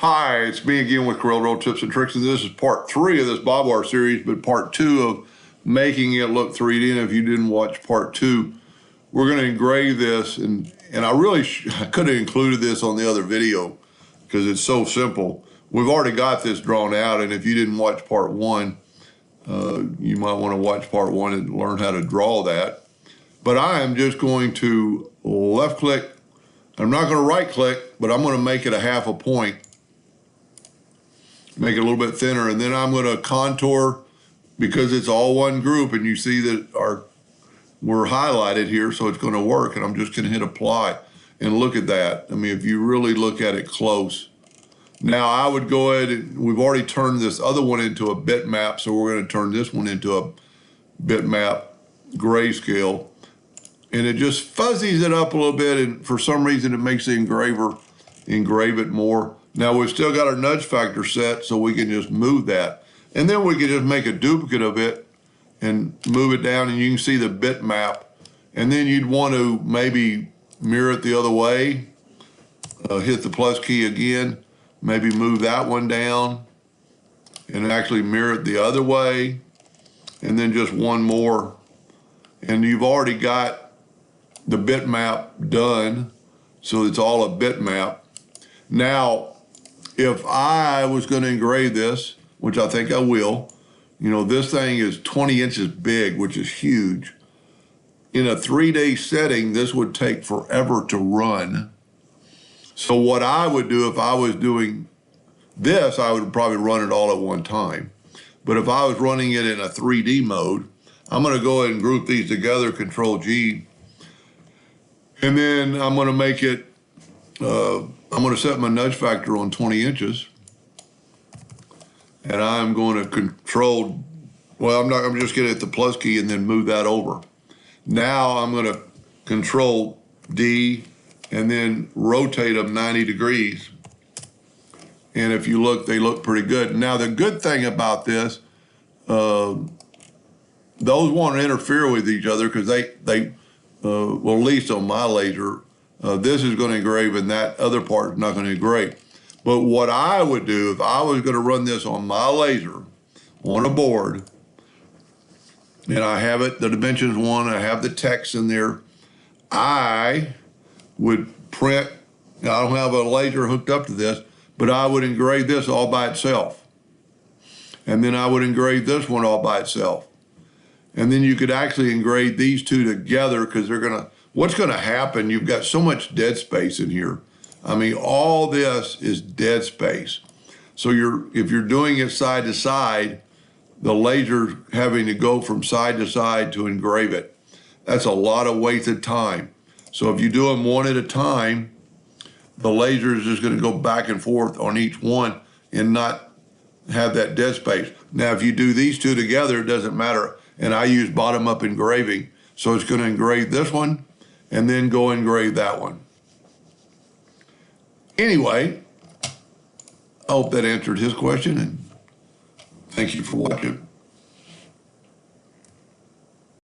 Hi, it's me again with Corel Roll Tips and Tricks, and this is part 3 of this bob wire series, but part 2 of making it look 3D. And if you didn't watch part 2, we're going to engrave this, and I really I could have included this on the other video because it's so simple. We've already got this drawn out, and if you didn't watch part 1, you might want to watch part 1 and learn how to draw that. But I am just going to left click. I'm not going to right click, but I'm going to make it a half a point. Make it a little bit thinner, and then I'm going to contour because it's all one group, and you see that we're highlighted here, so it's going to work, and I'm just going to hit apply, and look at that. I mean, if you really look at it close. Now, I would go ahead and we've already turned this other one into a bitmap, so we're going to turn this one into a bitmap grayscale, and it just fuzzies it up a little bit, and for some reason, it makes the engraver engrave it more. Now we've still got our nudge factor set, so we can just move that. And then we can just make a duplicate of it and move it down, and you can see the bitmap. And then you'd want to maybe mirror it the other way, hit the plus key again, maybe move that one down, and actually mirror it the other way, and then just one more. And you've already got the bitmap done, so it's all a bitmap. Now, if I was going to engrave this, which I think I will, you know, this thing is 20 inches big, which is huge. In a 3-day setting, this would take forever to run. So what I would do if I was doing this, I would probably run it all at one time. But if I was running it in a 3D mode, I'm going to go ahead and group these together, Control G. And then I'm going to make it, I'm going to set my nudge factor on 20 inches. And I'm going to control, well, I'm just going to hit the plus key and then move that over. Now I'm going to Control D and then rotate them 90 degrees. And if you look, they look pretty good. Now the good thing about this, those won't interfere with each other because they well, at least on my laser, this is going to engrave and that other part is not going to engrave. But what I would do if I was going to run this on my laser on a board, and I have it, the dimensions 1, I have the text in there, I would print, I don't have a laser hooked up to this, but I would engrave this all by itself. And then I would engrave this one all by itself. And then you could actually engrave these two together because they're going to, what's going to happen, you've got so much dead space in here. I mean, all this is dead space. So if you're doing it side to side, the laser's having to go from side to side to engrave it. That's a lot of wasted time. So if you do them one at a time, the laser is just going to go back and forth on each one and not have that dead space. Now, if you do these two together, it doesn't matter. And I use bottom-up engraving. So it's going to engrave this one and then go engrave that one. Anyway, I hope that answered his question, and thank you for watching.